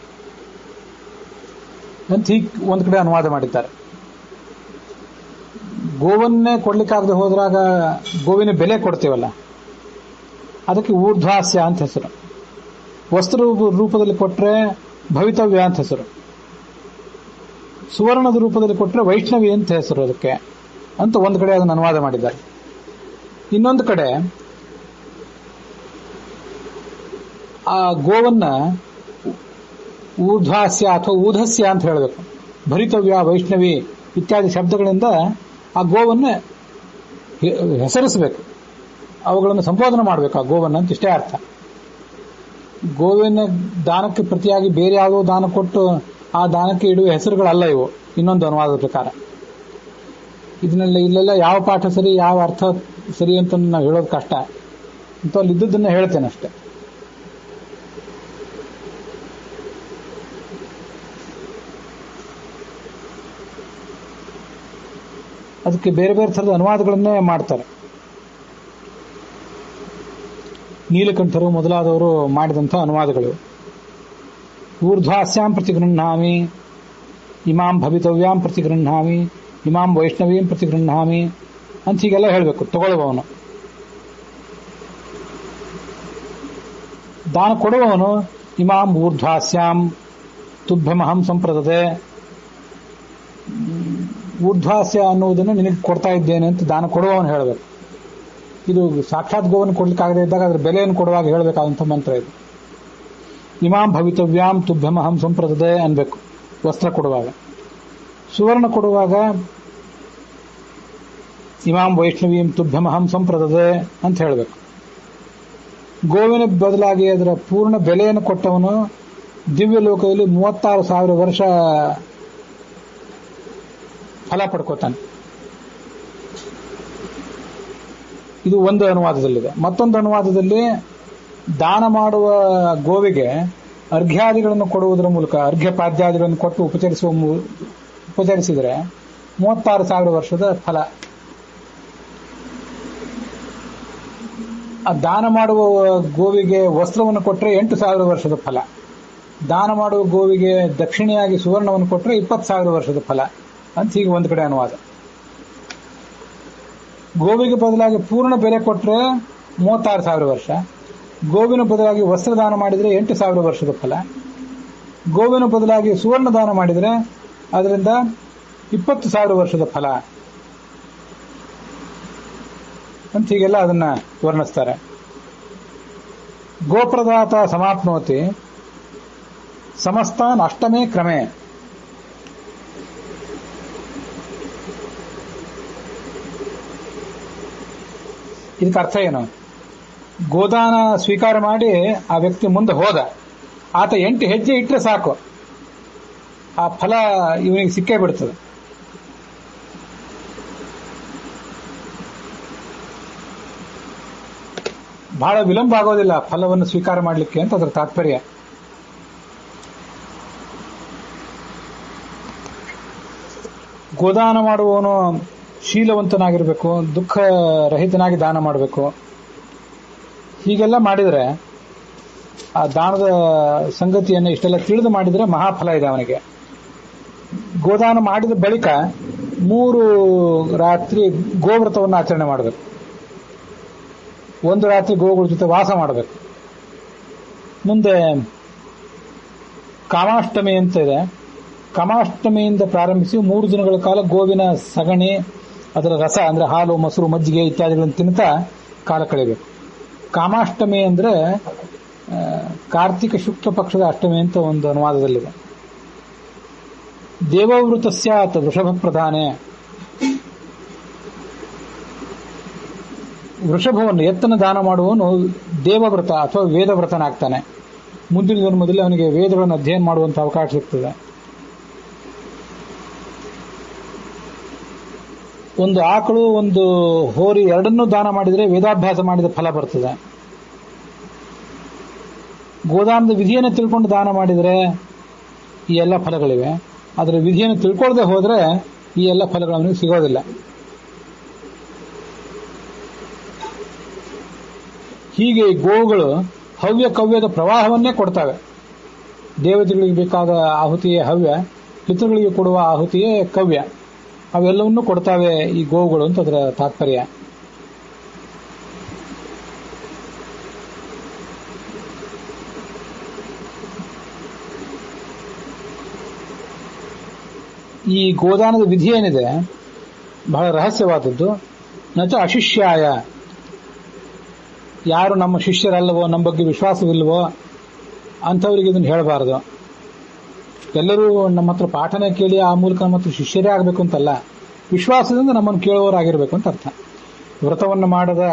ಅಂತ ಹೀಗೆ ಒಂದು ಕಡೆ ಅನುವಾದ ಮಾಡಿದ್ದಾರೆ. ಗೋವನ್ನೇ ಕೊಡ್ಲಿಕ್ಕಾಗದೆ ಹೋದ್ರಾಗ ಗೋವಿನ ಬೆಲೆ ಕೊಡ್ತೀವಲ್ಲ, ಅದಕ್ಕೆ ಊರ್ಧ್ವಾಸ್ಯ ಅಂತ ಹೆಸರು. ವಸ್ತ್ರ ರೂಪದಲ್ಲಿ ಕೊಟ್ರೆ ಭವಿತವ್ಯ ಅಂತ ಹೆಸರು. ಸುವರ್ಣದ ರೂಪದಲ್ಲಿ ಕೊಟ್ರೆ ವೈಷ್ಣವಿ ಅಂತ ಹೆಸರು ಅದಕ್ಕೆ ಅಂತ ಒಂದು ಕಡೆ ಅದನ್ನು ಅನುವಾದ ಮಾಡಿದ್ದಾರೆ. ಇನ್ನೊಂದು ಕಡೆ ಆ ಗೋವನ್ನ ಊರ್ಧ್ವಾಸ್ಯ ಅಥವಾ ಊಧಸ್ಯ ಅಂತ ಹೇಳಬೇಕು. ಭರಿತವ್ಯ, ವೈಷ್ಣವಿ ಇತ್ಯಾದಿ ಶಬ್ದಗಳಿಂದ ಆ ಗೋವನ್ನು ಹೆಸರಿಸಬೇಕು, ಅವುಗಳನ್ನು ಸಂಬೋಧನೆ ಮಾಡಬೇಕು ಆ ಗೋವನ್ನು ಅಂತ ಇಷ್ಟೇ ಅರ್ಥ. ಗೋವಿನ ದಾನಕ್ಕೆ ಪ್ರತಿಯಾಗಿ ಬೇರೆ ಯಾವುದೋ ದಾನ ಕೊಟ್ಟು ಆ ದಾನಕ್ಕೆ ಇಡುವ ಹೆಸರುಗಳಲ್ಲ ಇವು. ಇನ್ನೊಂದು ಅನುವಾದದ ಪ್ರಕಾರ ಇಲ್ಲೆಲ್ಲ ಯಾವ ಪಾಠ ಸರಿ, ಯಾವ ಅರ್ಥ ಸರಿ ಅಂತ ನಾವು ಹೇಳೋದು ಕಷ್ಟ ಅಂತ ಅಲ್ಲಿ ಇದ್ದದ್ದನ್ನ ಹೇಳ್ತೇನೆ ಅಷ್ಟೆ. ಅದಕ್ಕೆ ಬೇರೆ ಬೇರೆ ಥರದ ಅನುವಾದಗಳನ್ನೇ ಮಾಡ್ತಾರೆ. ನೀಲಕಂಠರು ಮೊದಲಾದವರು ಮಾಡಿದಂಥ ಅನುವಾದಗಳು. ಊರ್ಧ್ವಾಸ್ಯಾಂ ಪ್ರತಿಗೃಹಾಮಿ, ಇಮಾಂ ಭವಿತವ್ಯಾಂ ಪ್ರತಿಗೃಹಾಮಿ, ಇಮಾಂ ವೈಷ್ಣವೀಂ ಪ್ರತಿಗೃಹಾಮಿ ಅಂತ ಹೀಗೆಲ್ಲ ಹೇಳಬೇಕು ತಗೊಳ್ಳುವವನು. ದಾನ ಕೊಡುವವನು ಇಮಾಂ ಊರ್ಧ್ವಾಸ್ಯಾಂ ತುಭ್ಯಮಹಂ ಸಂಪ್ರದತೆ, ಊರ್ಧ್ವಾಸ್ಯ ಅನ್ನುವುದನ್ನು ನಿನಗೆ ಕೊಡ್ತಾ ಇದ್ದೇನೆ ಅಂತ ದಾನ ಕೊಡುವವನು ಹೇಳಬೇಕು. ಇದು ಸಾಕ್ಷಾತ್ ಗೋವನ್ನು ಕೊಡ್ಲಿಕ್ಕಾಗದೇ ಇದ್ದಾಗ ಅದರ ಬೆಲೆಯನ್ನು ಕೊಡುವಾಗ ಹೇಳಬೇಕಾದಂಥ ಮಂತ್ರ ಇದು. ಇಮಾಂ ಭವಿತವ್ಯಾಂ ತುಭ್ಯಮಹಂ ಸಂಪ್ರದತೆ ಅನ್ಬೇಕು ವಸ್ತ್ರ ಕೊಡುವಾಗ. ಸುವರ್ಣ ಕೊಡುವಾಗ ಇಮಾಂ ವೈಷ್ಣವೀಂ ತುಭ್ಯಮಹಂ ಸಂಪ್ರದತೆ ಅಂತ ಹೇಳಬೇಕು. ಗೋವಿನ ಬದಲಾಗಿ ಅದರ ಪೂರ್ಣ ಬೆಲೆಯನ್ನು ಕೊಟ್ಟವನು ದಿವ್ಯ ಲೋಕದಲ್ಲಿ 36,000 ವರ್ಷ ಫಲ ಪಡ್ಕೋತಾನೆ. ಇದು ಒಂದು ಅನುವಾದದಲ್ಲಿದೆ. ಮತ್ತೊಂದು ಅನುವಾದದಲ್ಲಿ ದಾನ ಮಾಡುವ ಗೋವಿಗೆ ಅರ್ಘ್ಯಾದಿಗಳನ್ನು ಕೊಡುವುದರ ಮೂಲಕ ಅರ್ಘ್ಯಪಾದ್ಯಾದಿಗಳನ್ನು ಕೊಟ್ಟು ಉಪಚರಿಸಿದರೆ 36,000 ವರ್ಷದ ಫಲ. ಆ ದಾನ ಮಾಡುವ ಗೋವಿಗೆ ವಸ್ತ್ರವನ್ನು ಕೊಟ್ಟರೆ 8,000 ವರ್ಷದ ಫಲ. ದಾನ ಮಾಡುವ ಗೋವಿಗೆ ದಕ್ಷಿಣೆಯಾಗಿ ಸುವರ್ಣವನ್ನು ಕೊಟ್ಟರೆ 20,000 ವರ್ಷದ ಫಲ ಅಂತ ಹೀಗೆ ಒಂದು ಕಡೆ ಅನುವಾದ. ಗೋವಿಗೆ ಬದಲಾಗಿ ಪೂರ್ಣ ಬೆಲೆ ಕೊಟ್ಟರೆ 36,000 ವರ್ಷ. ಗೋವಿನ ಬದಲಾಗಿ ವಸ್ತ್ರದಾನ ಮಾಡಿದರೆ 8,000 ವರ್ಷದ ಫಲ. ಗೋವಿನ ಬದಲಾಗಿ ಸುವರ್ಣ ದಾನ ಮಾಡಿದರೆ ಅದರಿಂದ 20,000 ವರ್ಷದ ಫಲ ಅಂತ ಹೀಗೆಲ್ಲ ಅದನ್ನ ವರ್ಣಿಸ್ತಾರೆ. ಗೋಪ್ರದಾತ ಸಮಾಪ್ನೋತಿ ಸಮಸ್ತಾನ್ ಅಷ್ಟಮೇ ಕ್ರಮೇ. ಇದಕ್ಕೆ ಅರ್ಥ ಏನು? ಗೋದಾನ ಸ್ವೀಕಾರ ಮಾಡಿ ಆ ವ್ಯಕ್ತಿ ಮುಂದೆ ಹೋದ, ಆತ 8 ಹೆಜ್ಜೆ ಇಟ್ಟರೆ ಸಾಕು, ಆ ಫಲ ಇವನಿಗೆ ಸಿಕ್ಕೇ ಬಿಡ್ತದೆ. ಬಹಳ ವಿಳಂಬ ಆಗೋದಿಲ್ಲ ಫಲವನ್ನು ಸ್ವೀಕಾರ ಮಾಡಲಿಕ್ಕೆ ಅಂತ ಅದರ ತಾತ್ಪರ್ಯ. ಗೋದಾನ ಮಾಡುವವನು ಶೀಲವಂತನಾಗಿರಬೇಕು, ದುಃಖ ರಹಿತನಾಗಿ ದಾನ ಮಾಡಬೇಕು. ಹೀಗೆಲ್ಲ ಮಾಡಿದರೆ ಆ ದಾನದ ಸಂಗತಿಯನ್ನು ಇಷ್ಟೆಲ್ಲ ತಿಳಿದು ಮಾಡಿದರೆ ಮಹಾಫಲ ಇದೆ ಅವನಿಗೆ. ಗೋದಾನ ಮಾಡಿದ ಬಳಿಕ 3 ರಾತ್ರಿ ಗೋವ್ರತವನ್ನು ಆಚರಣೆ ಮಾಡಬೇಕು. 1 ರಾತ್ರಿ ಗೋವುಗಳ ಜೊತೆ ವಾಸ ಮಾಡಬೇಕು. ಮುಂದೆ ಕಾಮಾಷ್ಟಮಿ ಅಂತ ಇದೆ. ಕಾಮಾಷ್ಟಮಿಯಿಂದ ಪ್ರಾರಂಭಿಸಿ 3 ದಿನಗಳ ಕಾಲ ಗೋವಿನ ಸಗಣಿ, ಅದರ ರಸ ಅಂದ್ರೆ ಹಾಲು, ಮೊಸರು, ಮಜ್ಜಿಗೆ ಇತ್ಯಾದಿಗಳನ್ನು ತಿನ್ನುತ್ತಾ ಕಾಲ ಕಳೆಯಬೇಕು. ಕಾಮಾಷ್ಟಮಿ ಅಂದ್ರೆ ಕಾರ್ತಿಕ ಶುಕ್ಲ ಪಕ್ಷದ ಅಷ್ಟಮಿ ಅಂತ ಒಂದು ಅನುವಾದದಲ್ಲಿದೆ. ದೇವವೃತ ಸ್ಯಾತ್ ವೃಷಭ ಪ್ರಧಾನೆ. ವೃಷಭವನ್ನು ಎತ್ತನ ದಾನ ಮಾಡುವವನು ದೇವವ್ರತ ಅಥವಾ ವೇದವ್ರತನಾಗ್ತಾನೆ. ಮುಂದಿನ ಜನ್ಮದಲ್ಲಿ ಅವನಿಗೆ ವೇದಗಳನ್ನು ಅಧ್ಯಯನ ಮಾಡುವಂತಹ ಅವಕಾಶ ಸಿಗ್ತದೆ. ಒಂದು ಆಕಳು, ಒಂದು ಹೋರಿ ಎರಡನ್ನೂ ದಾನ ಮಾಡಿದರೆ ವೇದಾಭ್ಯಾಸ ಮಾಡಿದ ಫಲ ಬರ್ತದೆ. ಗೋದಾನದ ವಿಧಿಯನ್ನು ತಿಳ್ಕೊಂಡು ದಾನ ಮಾಡಿದರೆ ಈ ಎಲ್ಲ ಫಲಗಳಿವೆ. ಅದರ ವಿಧಿಯನ್ನು ತಿಳ್ಕೊಳ್ಳದೆ ಹೋದರೆ ಈ ಎಲ್ಲ ಫಲಗಳು ಅವನಿಗೆ ಸಿಗೋದಿಲ್ಲ. ಹೀಗೆ ಗೋವುಗಳು ಹವ್ಯ ಕವ್ಯದ ಪ್ರವಾಹವನ್ನೇ ಕೊಡ್ತವೆ. ದೇವತೆಗಳಿಗೆ ಬೇಕಾದ ಆಹುತಿಯೇ ಹವ್ಯ, ಪಿತೃಗಳಿಗೆ ಕೊಡುವ ಆಹುತಿಯೇ ಕವ್ಯ. ಅವೆಲ್ಲವನ್ನೂ ಕೊಡ್ತಾವೆ ಈ ಗೋವುಗಳು ಅಂತ ಅದರ ತಾತ್ಪರ್ಯ. ಈ ಗೋದಾನದ ವಿಧಿ ಏನಿದೆ ಬಹಳ ರಹಸ್ಯವಾದದ್ದು. ನಚ ಅಶಿಷ್ಯಾಯ, ಯಾರು ನಮ್ಮ ಶಿಷ್ಯರಲ್ಲವೋ, ನಮ್ಮ ಬಗ್ಗೆ ವಿಶ್ವಾಸವಿಲ್ಲವೋ ಅಂಥವರಿಗೆ ಇದನ್ನು ಹೇಳಬಾರದು. ಎಲ್ಲರೂ ನಮ್ಮ ಹತ್ರ ಪಾಠನೆ ಕೇಳಿ ಆ ಮೂಲಕ ನಮ್ಮ ಹತ್ರ ಶಿಷ್ಯರೇ ಆಗಬೇಕು ಅಂತಲ್ಲ, ವಿಶ್ವಾಸದಿಂದ ನಮ್ಮನ್ನು ಕೇಳುವವರಾಗಿರ್ಬೇಕು ಅಂತ ಅರ್ಥ. ವ್ರತವನ್ನು ಮಾಡದ,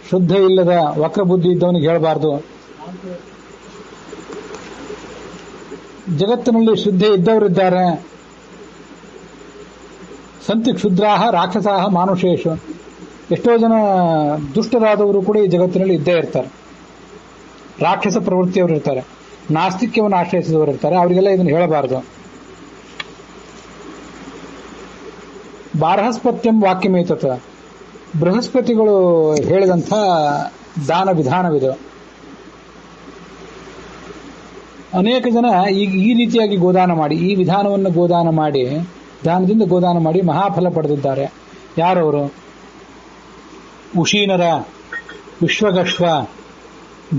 ಶುದ್ಧ ಇಲ್ಲದ, ವಕ್ರ ಬುದ್ಧಿ ಇದ್ದವನಿಗೆ ಹೇಳಬಾರದು. ಜಗತ್ತಿನಲ್ಲಿ ಶುದ್ಧ ಇದ್ದವರಿದ್ದಾರೆ. ಸಂತಿ ಕ್ಷುದ್ರಾಹ ರಾಕ್ಷಸಾಹ ಮಾನುಷೇಶು. ಎಷ್ಟೋ ಜನ ದುಷ್ಟರಾದವರು ಕೂಡ ಈ ಜಗತ್ತಿನಲ್ಲಿ ಇದ್ದೇ ಇರ್ತಾರೆ. ರಾಕ್ಷಸ ಪ್ರವೃತ್ತಿಯವರು ಇರ್ತಾರೆ, ನಾಸ್ತಿಕ್ಯವನ್ನು ಆಶ್ರಯಿಸಿದವರು ಇರ್ತಾರೆ. ಅವರಿಗೆಲ್ಲ ಇದನ್ನು ಹೇಳಬಾರದು. ಬಾರಹಸ್ಪತ್ಯಂ ವಾಕ್ಯಮೇತತ, ಬೃಹಸ್ಪತಿಗಳು ಹೇಳಿದಂಥ ದಾನ ವಿಧಾನವಿದು. ಅನೇಕ ಜನ ಈ ರೀತಿಯಾಗಿ ಗೋದಾನ ಮಾಡಿ, ಈ ವಿಧಾನವನ್ನು ಗೋದಾನ ಮಾಡಿ, ದಾನದಿಂದ ಗೋದಾನ ಮಾಡಿ ಮಹಾಫಲ ಪಡೆದಿದ್ದಾರೆ. ಯಾರವರು? ಉಶೀನರ, ವಿಶ್ವಗಶ್ವ,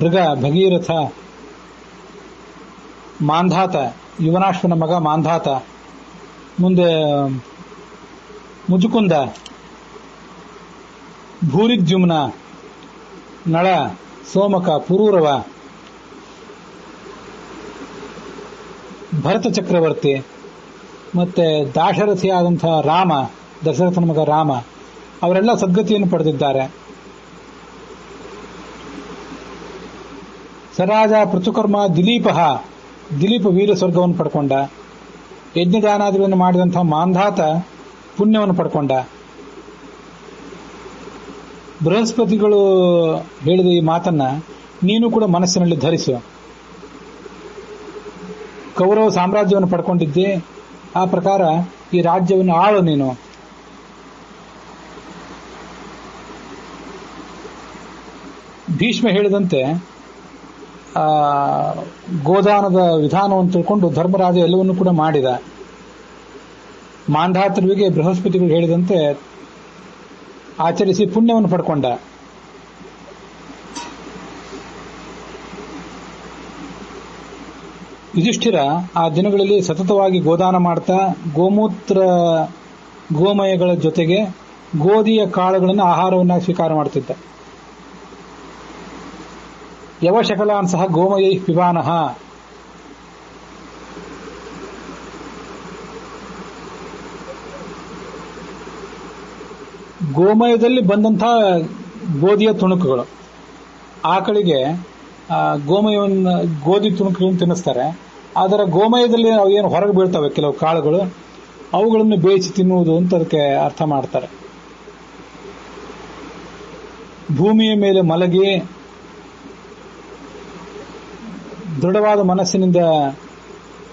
ಮೃಗ, ಭಗೀರಥ, ಮಾಂಧಾತ, ಯುವನಾಶ್ವನ ಮಗ ಮಾಂಧಾತ, ಮುಂದೆ ಮುಜುಕುಂದ, ಭೂರಿದ್ಯುಮ್ನ, ನಳ, ಸೋಮಕ, ಪುರೂರವ, ಭರತ ಚಕ್ರವರ್ತಿ, ಮತ್ತೆ ದಾಶರಥಿಯಾದಂಥ ರಾಮ, ದಶರಥನ ಮಗ ರಾಮ, ಅವರೆಲ್ಲ ಸದ್ಗತಿಯನ್ನು ಪಡೆದಿದ್ದಾರೆ. ಸರಾಜ ಪೃಥುಕರ್ಮ ದಿಲೀಪ ವೀರ ಸ್ವರ್ಗವನ್ನು ಪಡ್ಕೊಂಡ. ಯಜ್ಞದಾನಾದಿಗಳನ್ನು ಮಾಡಿದಂಥ ಮಾಂಧಾತ ಪುಣ್ಯವನ್ನು ಪಡ್ಕೊಂಡ. ಬೃಹಸ್ಪತಿಗಳು ಹೇಳಿದ ಈ ಮಾತನ್ನ ನೀನು ಕೂಡ ಮನಸ್ಸಿನಲ್ಲಿ ಧರಿಸು. ಕೌರವ ಸಾಮ್ರಾಜ್ಯವನ್ನು ಪಡ್ಕೊಂಡಿದ್ದೆ, ಆ ಪ್ರಕಾರ ಈ ರಾಜ್ಯವನ್ನು ಆಳು ನೀನು. ಭೀಷ್ಮ ಹೇಳಿದಂತೆ ಗೋದಾನದ ವಿಧಾನವನ್ನು ತಿಳ್ಕೊಂಡು ಧರ್ಮರಾಜ ಎಲ್ಲವನ್ನೂ ಕೂಡ ಮಾಡಿದ. ಮಾಂಧಾತೃವಿಗೆ ಬೃಹಸ್ಪತಿಗಳು ಹೇಳಿದಂತೆ ಆಚರಿಸಿ ಪುಣ್ಯವನ್ನು ಪಡ್ಕೊಂಡ. ಯುಧಿಷ್ಠಿರ ಆ ದಿನಗಳಲ್ಲಿ ಸತತವಾಗಿ ಗೋದಾನ ಮಾಡ್ತಾ ಗೋಮಯಗಳ ಜೊತೆಗೆ ಗೋಧಿಯ ಕಾಳುಗಳನ್ನು ಆಹಾರವನ್ನಾಗಿ ಸ್ವೀಕಾರ ಮಾಡುತ್ತಿದ್ದ. ಯವಶಕಲಾನ್ ಸಹ ಗೋಮಯೈ ಪಿಬಾನಃ. ಗೋಮಯದಲ್ಲಿ ಬಂದಂತಹ ಗೋಧಿಯ ತುಣುಕುಗಳು, ಆಕಳಿಗೆ ಗೋಧಿ ತುಣುಕುಗಳನ್ನು ತಿನ್ನಿಸ್ತಾರೆ. ಅದರ ಗೋಮಯದಲ್ಲಿ ಅವು ಏನು ಹೊರಗೆ ಬೀಳ್ತವೆ ಕೆಲವು ಕಾಳುಗಳು, ಅವುಗಳನ್ನು ಬೇಯಿಸಿ ತಿನ್ನುವುದು ಅಂತ ಅದಕ್ಕೆ ಅರ್ಥ ಮಾಡ್ತಾರೆ. ಭೂಮಿಯ ಮೇಲೆ ಮಲಗಿ ದೃಢವಾದ ಮನಸ್ಸಿನಿಂದ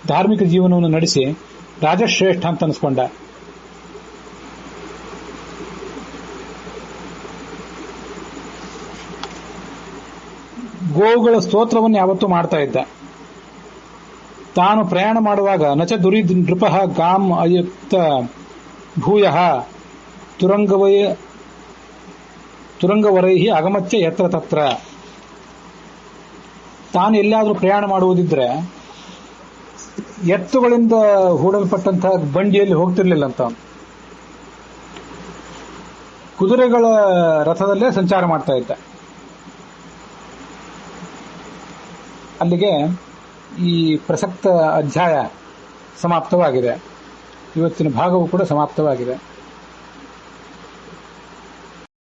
ಧಾರ್ಮಿಕ ಜೀವನವನ್ನು ನಡೆಸಿ ರಾಜಶ್ರೇಷ್ಠ ಅಂತ ಅನಿಸ್ಕೊಂಡ. ಗೋವುಗಳ ಸ್ತೋತ್ರವನ್ನು ಯಾವತ್ತೂ ಮಾಡ್ತಾ ಇದ್ದ. ತಾನು ಪ್ರಯಾಣ ಮಾಡುವಾಗ ನಚ ದುರಿ ನೃಪ ಗಾಂ ಅಯುಕ್ತ ಭೂಯ ತುರಂಗವರೈಹಿ ಅಗಮತ್ಯ ಯತ್ರ ತತ್ರ. ತಾನು ಎಲ್ಲಾದರೂ ಪ್ರಯಾಣ ಮಾಡುವುದಿದ್ರೆ ಎತ್ತುಗಳಿಂದ ಹೂಡಲ್ಪಟ್ಟಂತಹ ಬಂಡಿಯಲ್ಲಿ ಹೋಗ್ತಿರ್ಲಿಲ್ಲಂತ. ಕುದುರೆಗಳ ರಥದಲ್ಲೇ ಸಂಚಾರ ಮಾಡ್ತಾ ಇದ್ದ. ಅಲ್ಲಿಗೆ ಈ ಪ್ರಸಕ್ತ ಅಧ್ಯಾಯ ಸಮಾಪ್ತವಾಗಿದೆ. ಇವತ್ತಿನ ಭಾಗವೂ ಕೂಡ ಸಮಾಪ್ತವಾಗಿದೆ.